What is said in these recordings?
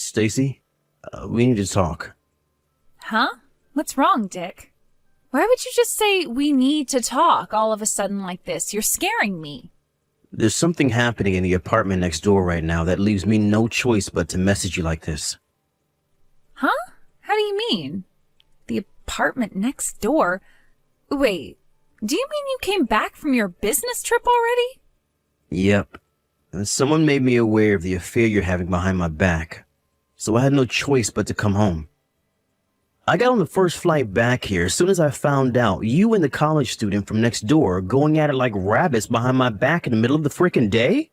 Stacy, we need to talk. Huh? What's wrong, Dick? Why would you just say we need to talk all of a sudden like this? You're scaring me. There's something happening in the apartment next door right now that leaves me no choice but to message you like this. Huh? How do you mean? The apartment next door? Wait, do you mean you came back from your business trip already? Yep. And someone made me aware of the affair you're having behind my back, so I had no choice but to come home. I got on the first flight back here as soon as I found out you and the college student from next door are going at it like rabbits behind my back in the middle of the frickin' day.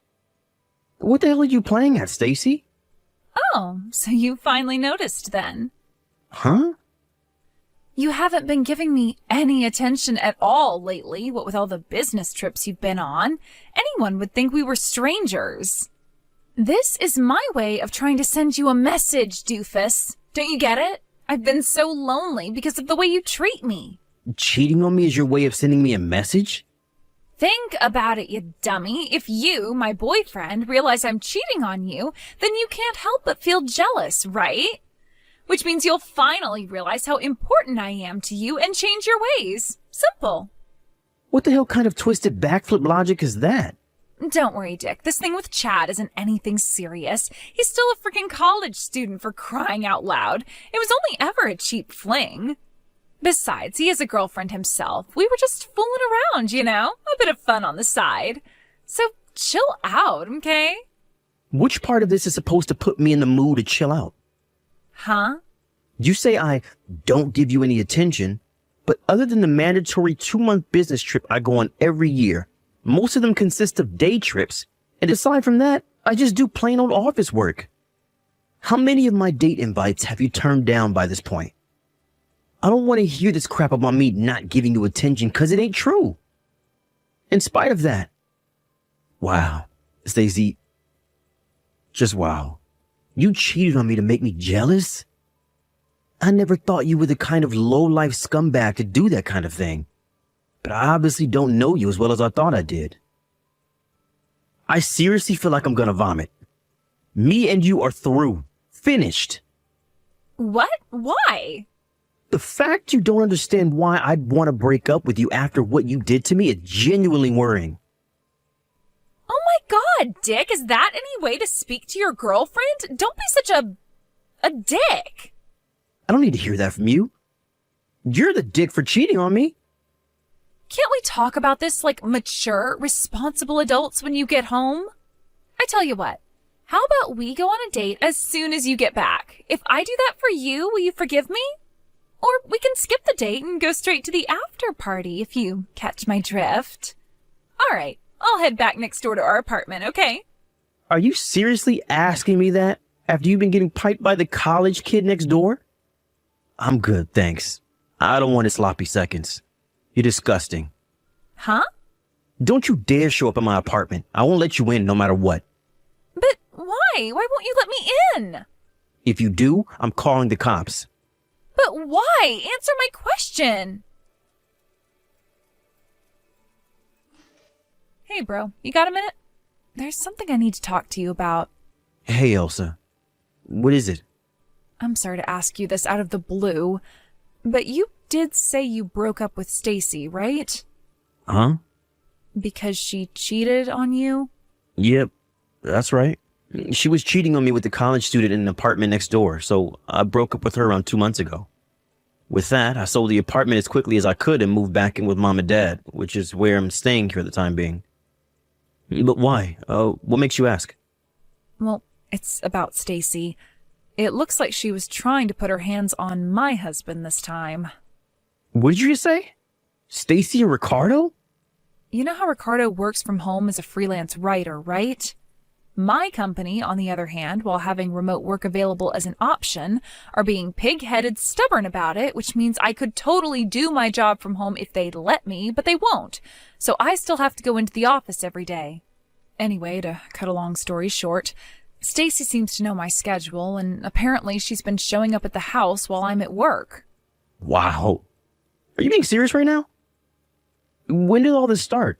What the hell are you playing at, Stacy? Oh, so you finally noticed then. Huh? You haven't been giving me any attention at all lately, what with all the business trips you've been on. Anyone would think we were strangers. This is my way of trying to send you a message, doofus. Don't you get it? I've been so lonely because of the way you treat me. Cheating on me is your way of sending me a message? Think about it, you dummy. If you, my boyfriend, realize I'm cheating on you, then you can't help but feel jealous, right? Which means you'll finally realize how important I am to you and change your ways. Simple. What the hell kind of twisted backflip logic is that? Don't worry, Dick. This thing with Chad isn't anything serious. He's still a freaking college student, for crying out loud. It was only ever a cheap fling. Besides, he has a girlfriend himself. We were just fooling around, you know? A bit of fun on the side. So chill out, okay? Which part of this is supposed to put me in the mood to chill out? Huh? You say I don't give you any attention, but other than the mandatory 2-month business trip I go on every year, most of them consist of day trips, and aside from that, I just do plain old office work. How many of my date invites have you turned down by this point? I don't want to hear this crap about me not giving you attention, because it ain't true. In spite of that, wow, Stacey, just wow. You cheated on me to make me jealous? I never thought you were the kind of low-life scumbag to do that kind of thing. But I obviously don't know you as well as I thought I did. I seriously feel like I'm gonna vomit. Me and you are through. Finished. What? Why? The fact you don't understand why I'd want to break up with you after what you did to me is genuinely worrying. Oh my God, Dick, is that any way to speak to your girlfriend? Don't be such a dick. I don't need to hear that from you. You're the dick for cheating on me. Can't we talk about this like mature, responsible adults when you get home? I tell you what, how about we go on a date as soon as you get back? If I do that for you, will you forgive me? Or we can skip the date and go straight to the after party if you catch my drift. All right, I'll head back next door to our apartment, okay? Are you seriously asking me that after you've been getting piped by the college kid next door? I'm good, thanks. I don't want any sloppy seconds. You're disgusting. Huh? Don't you dare show up at my apartment. I won't let you in no matter what. But why? Why won't you let me in? If you do, I'm calling the cops. But why? Answer my question. Hey, bro, you got a minute? There's something I need to talk to you about. Hey, Elsa. What is it? I'm sorry to ask you this out of the blue, but you did say you broke up with Stacy, right? Huh? Because she cheated on you? Yep, that's right. She was cheating on me with the college student in an apartment next door, so I broke up with her around 2 months ago. With that, I sold the apartment as quickly as I could and moved back in with Mom and Dad, which is where I'm staying for the time being. But why? What makes you ask? Well, it's about Stacy. It looks like she was trying to put her hands on my husband this time. What did you just say? Stacy and Ricardo? You know how Ricardo works from home as a freelance writer, right? My company, on the other hand, while having remote work available as an option, are being pig-headed stubborn about it, which means I could totally do my job from home if they'd let me, but they won't. So I still have to go into the office every day. Anyway, to cut a long story short, Stacy seems to know my schedule, and apparently she's been showing up at the house while I'm at work. Wow. Are you being serious right now? When did all this start?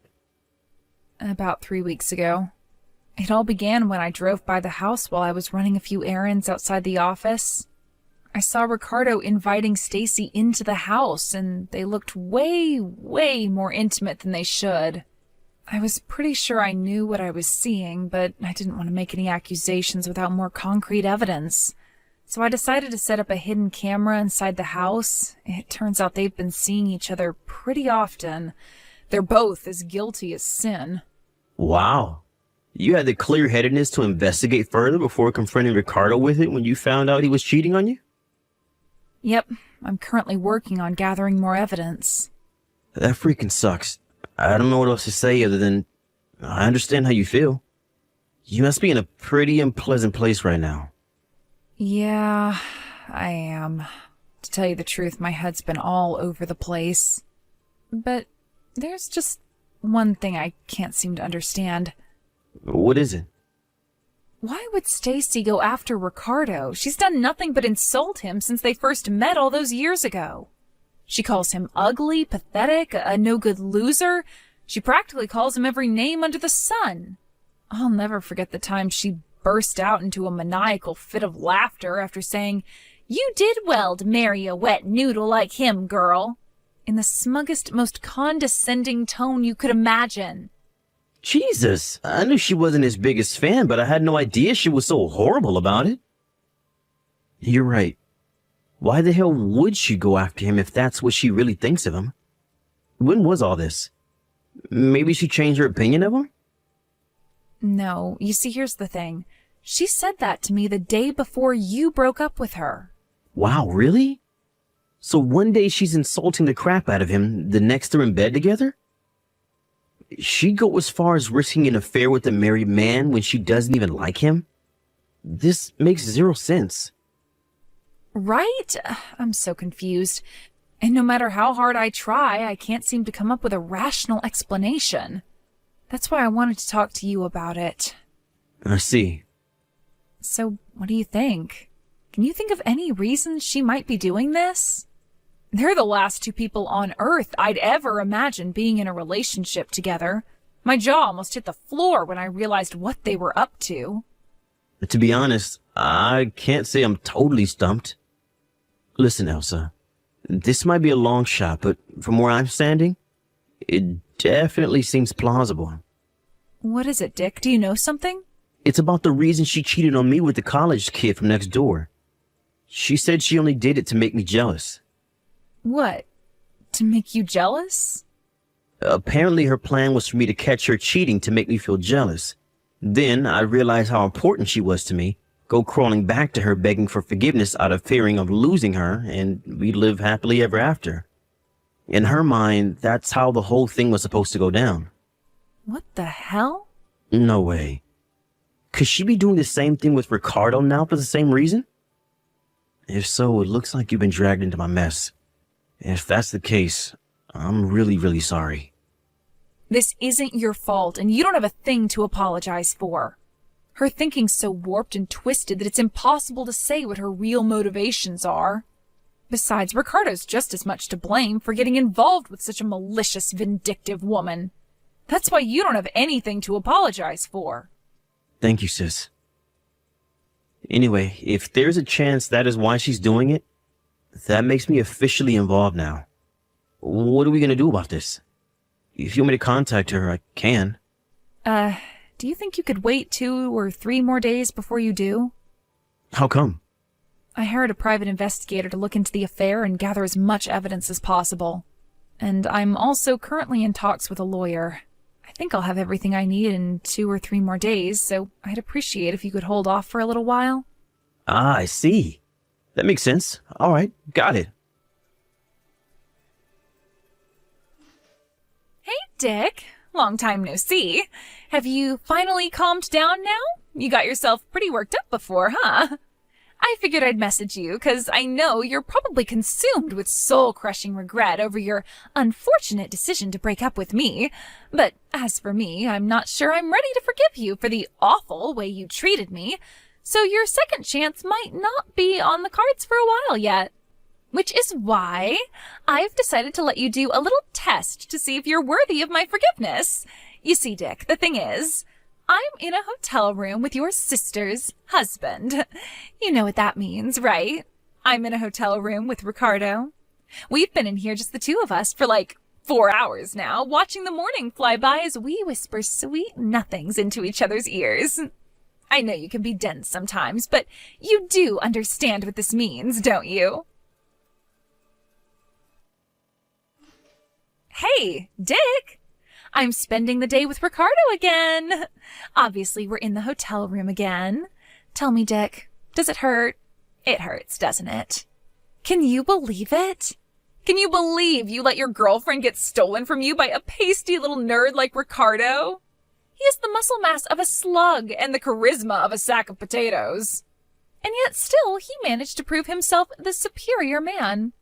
About 3 weeks ago. It all began when I drove by the house while I was running a few errands outside the office. I saw Ricardo inviting Stacy into the house, and they looked way, way more intimate than they should. I was pretty sure I knew what I was seeing, but I didn't want to make any accusations without more concrete evidence. So I decided to set up a hidden camera inside the house. It turns out they've been seeing each other pretty often. They're both as guilty as sin. Wow. You had the clear-headedness to investigate further before confronting Ricardo with it when you found out he was cheating on you? Yep, I'm currently working on gathering more evidence. That freaking sucks. I don't know what else to say other than I understand how you feel. You must be in a pretty unpleasant place right now. Yeah, I am. To tell you the truth, my head's been all over the place. But there's just one thing I can't seem to understand. What is it? Why would Stacy go after Ricardo? She's done nothing but insult him since they first met all those years ago. She calls him ugly, pathetic, a no-good loser. She practically calls him every name under the sun. I'll never forget the time she burst out into a maniacal fit of laughter after saying, "You did well to marry a wet noodle like him, girl," in the smuggest, most condescending tone you could imagine. Jesus, I knew she wasn't his biggest fan, but I had no idea she was so horrible about it. You're right. Why the hell would she go after him if that's what she really thinks of him? When was all this? Maybe she changed her opinion of him? No, you see, here's the thing. She said that to me the day before you broke up with her. Wow, really? So one day she's insulting the crap out of him, the next they're in bed together? She'd go as far as risking an affair with a married man when she doesn't even like him? This makes zero sense. Right? I'm so confused. And no matter how hard I try, I can't seem to come up with a rational explanation. That's why I wanted to talk to you about it. I see. So, what do you think? Can you think of any reason she might be doing this? They're the last two people on Earth I'd ever imagine being in a relationship together. My jaw almost hit the floor when I realized what they were up to. To be honest, I can't say I'm totally stumped. Listen, Elsa, this might be a long shot, but from where I'm standing, it definitely seems plausible. What is it, Dick? Do you know something? It's about the reason she cheated on me with the college kid from next door. She said she only did it to make me jealous. What? To make you jealous? Apparently her plan was for me to catch her cheating to make me feel jealous. Then I realized how important she was to me, go crawling back to her begging for forgiveness out of fearing of losing her, and we'd live happily ever after. In her mind, that's how the whole thing was supposed to go down. What the hell? No way. Could she be doing the same thing with Ricardo now for the same reason? If so, it looks like you've been dragged into my mess. If that's the case, I'm really, really sorry. This isn't your fault, and you don't have a thing to apologize for. Her thinking's so warped and twisted that it's impossible to say what her real motivations are. Besides, Ricardo's just as much to blame for getting involved with such a malicious, vindictive woman. That's why you don't have anything to apologize for. Thank you, sis. Anyway, if there's a chance that is why she's doing it, that makes me officially involved now. What are we gonna do about this? If you want me to contact her, I can. Do you think you could wait 2 or 3 more days before you do? How come? I hired a private investigator to look into the affair and gather as much evidence as possible. And I'm also currently in talks with a lawyer. I think I'll have everything I need in 2 or 3 more days, so I'd appreciate if you could hold off for a little while. Ah, I see. That makes sense. All right, got it. Hey, Dick. Long time no see. Have you finally calmed down now? You got yourself pretty worked up before, huh? I figured I'd message you, 'cause I know you're probably consumed with soul-crushing regret over your unfortunate decision to break up with me. But as for me, I'm not sure I'm ready to forgive you for the awful way you treated me, so your second chance might not be on the cards for a while yet. Which is why I've decided to let you do a little test to see if you're worthy of my forgiveness. You see, Dick, the thing is, I'm in a hotel room with your sister's husband. You know what that means, right? I'm in a hotel room with Ricardo. We've been in here just the two of us for like 4 hours now, watching the morning fly by as we whisper sweet nothings into each other's ears. I know you can be dense sometimes, but you do understand what this means, don't you? Hey, Dick! I'm spending the day with Ricardo again. Obviously, we're in the hotel room again. Tell me, Dick, does it hurt? It hurts, doesn't it? Can you believe it? Can you believe you let your girlfriend get stolen from you by a pasty little nerd like Ricardo? He has the muscle mass of a slug and the charisma of a sack of potatoes. And yet still, he managed to prove himself the superior man.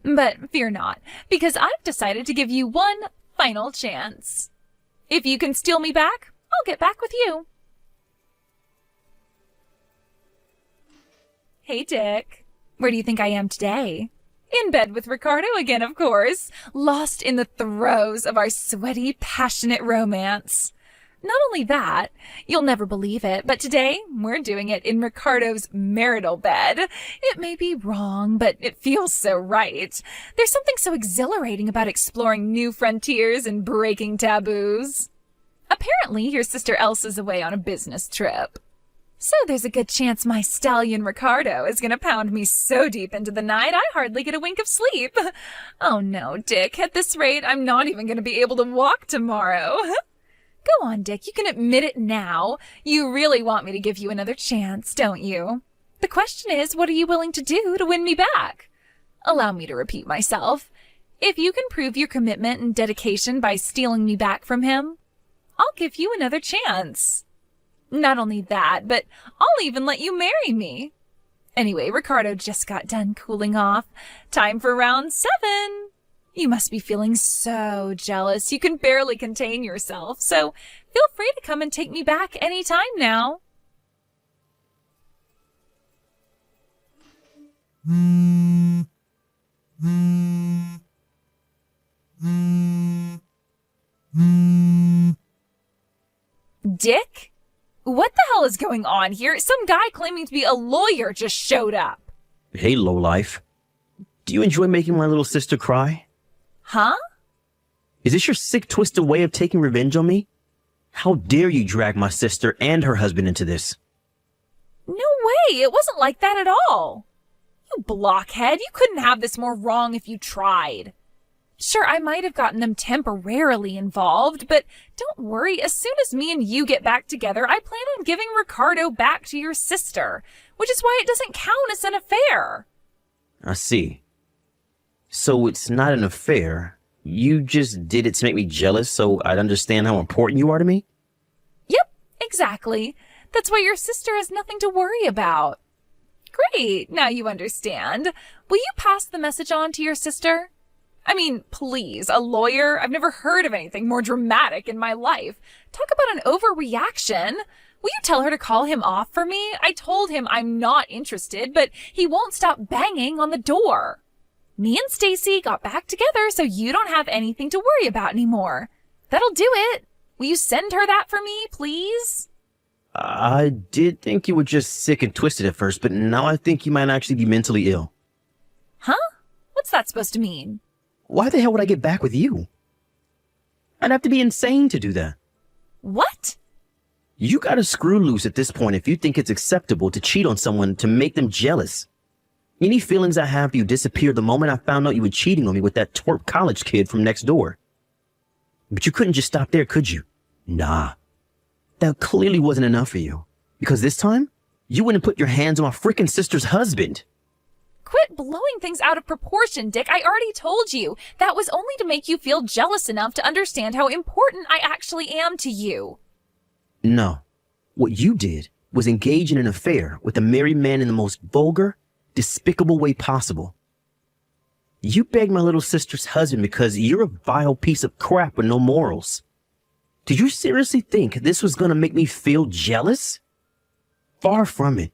But fear not, because I've decided to give you one final chance. If you can steal me back, I'll get back with you. Hey, Dick. Where do you think I am today? In bed with Ricardo again, of course, lost in the throes of our sweaty, passionate romance. Not only that, you'll never believe it, but today we're doing it in Ricardo's marital bed. It may be wrong, but it feels so right. There's something so exhilarating about exploring new frontiers and breaking taboos. Apparently, your sister Elsa's away on a business trip. So there's a good chance my stallion Ricardo is going to pound me so deep into the night I hardly get a wink of sleep. Oh no, Dick, at this rate, I'm not even going to be able to walk tomorrow. Go on, Dick, you can admit it now. You really want me to give you another chance, don't you? The question is, what are you willing to do to win me back? Allow me to repeat myself. If you can prove your commitment and dedication by stealing me back from him, I'll give you another chance. Not only that, but I'll even let you marry me. Anyway, Ricardo just got done cooling off. Time for round 7. You must be feeling so jealous. You can barely contain yourself. So feel free to come and take me back anytime now. Dick? What the hell is going on here? Some guy claiming to be a lawyer just showed up. Hey, lowlife. Do you enjoy making my little sister cry? Huh? Is this your sick, twisted way of taking revenge on me? How dare you drag my sister and her husband into this? No way! It wasn't like that at all! You blockhead! You couldn't have this more wrong if you tried. Sure, I might have gotten them temporarily involved, but don't worry, as soon as me and you get back together, I plan on giving Ricardo back to your sister, which is why it doesn't count as an affair. I see. So it's not an affair. You just did it to make me jealous so I'd understand how important you are to me? Yep, exactly. That's why your sister has nothing to worry about. Great, now you understand. Will you pass the message on to your sister? I mean, please, a lawyer? I've never heard of anything more dramatic in my life. Talk about an overreaction. Will you tell her to call him off for me? I told him I'm not interested, but he won't stop banging on the door. Me and Stacy got back together, so you don't have anything to worry about anymore. That'll do it. Will you send her that for me, please? I did think you were just sick and twisted at first, but now I think you might actually be mentally ill. Huh? What's that supposed to mean? Why the hell would I get back with you? I'd have to be insane to do that. What? You got a screw loose at this point if you think it's acceptable to cheat on someone to make them jealous. Any feelings I have for you disappeared the moment I found out you were cheating on me with that twerp college kid from next door. But you couldn't just stop there, could you? Nah. That clearly wasn't enough for you. Because this time, you wouldn't put your hands on my frickin' sister's husband. Quit blowing things out of proportion, Dick. I already told you. That was only to make you feel jealous enough to understand how important I actually am to you. No. What you did was engage in an affair with a married man in the most vulgar, despicable way possible. You begged my little sister's husband because you're a vile piece of crap with no morals. Did you seriously think this was going to make me feel jealous? Far from it.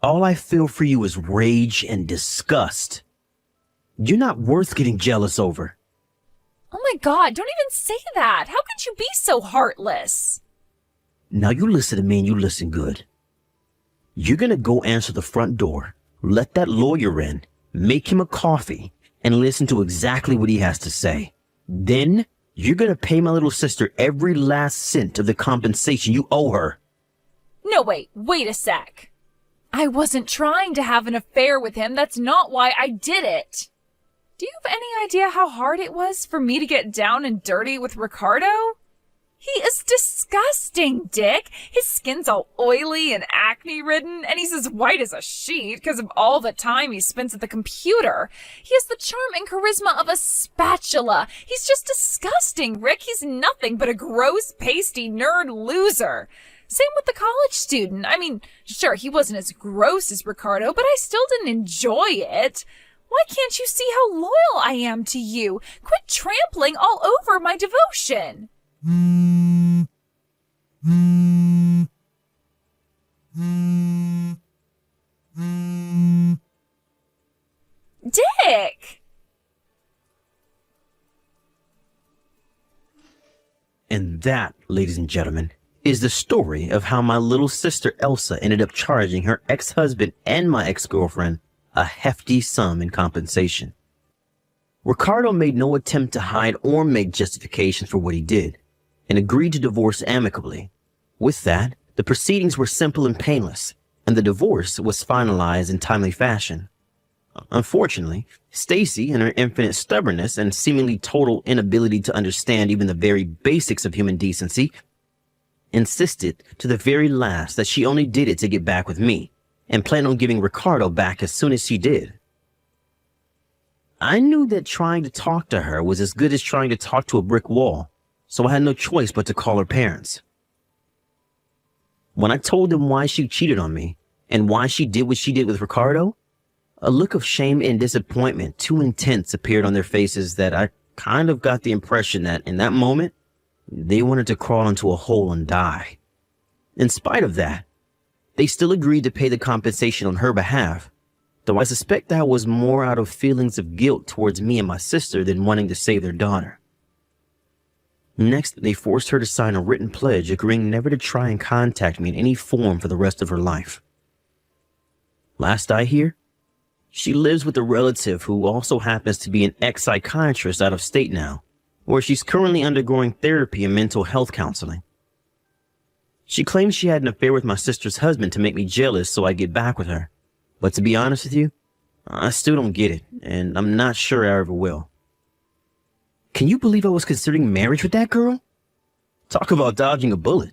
All I feel for you is rage and disgust. You're not worth getting jealous over. Oh my God, don't even say that. How could you be so heartless? Now you listen to me and you listen good. You're going to go answer the front door, let that lawyer in, make him a coffee, and listen to exactly what he has to say. Then you're going to pay my little sister every last cent of the compensation you owe her. No, wait a sec. I wasn't trying to have an affair with him. That's not why I did it. Do you have any idea how hard it was for me to get down and dirty with Ricardo? He is disgusting, Dick. His skin's all oily and acne-ridden, and he's as white as a sheet because of all the time he spends at the computer. He has the charm and charisma of a spatula. He's just disgusting, Rick. He's nothing but a gross, pasty nerd loser. Same with the college student. I mean, sure, he wasn't as gross as Ricardo, but I still didn't enjoy it. Why can't you see how loyal I am to you? Quit trampling all over my devotion. Dick! And that, ladies and gentlemen, is the story of how my little sister Elsa ended up charging her ex-husband and my ex-girlfriend a hefty sum in compensation. Ricardo made no attempt to hide or make justification for what he did, and agreed to divorce amicably. With that, the proceedings were simple and painless, and the divorce was finalized in timely fashion. Unfortunately, Stacy, in her infinite stubbornness and seemingly total inability to understand even the very basics of human decency, insisted to the very last that she only did it to get back with me, and planned on giving Ricardo back as soon as she did. I knew that trying to talk to her was as good as trying to talk to a brick wall, so I had no choice but to call her parents. When I told them why she cheated on me, and why she did what she did with Ricardo, a look of shame and disappointment too intense appeared on their faces that I kind of got the impression that in that moment, they wanted to crawl into a hole and die. In spite of that, they still agreed to pay the compensation on her behalf, though I suspect that was more out of feelings of guilt towards me and my sister than wanting to save their daughter. Next, they forced her to sign a written pledge agreeing never to try and contact me in any form for the rest of her life. Last I hear, she lives with a relative who also happens to be an ex-psychiatrist out of state now, where she's currently undergoing therapy and mental health counseling. She claims she had an affair with my sister's husband to make me jealous so I'd get back with her. But to be honest with you, I still don't get it, and I'm not sure I ever will. Can you believe I was considering marriage with that girl? Talk about dodging a bullet.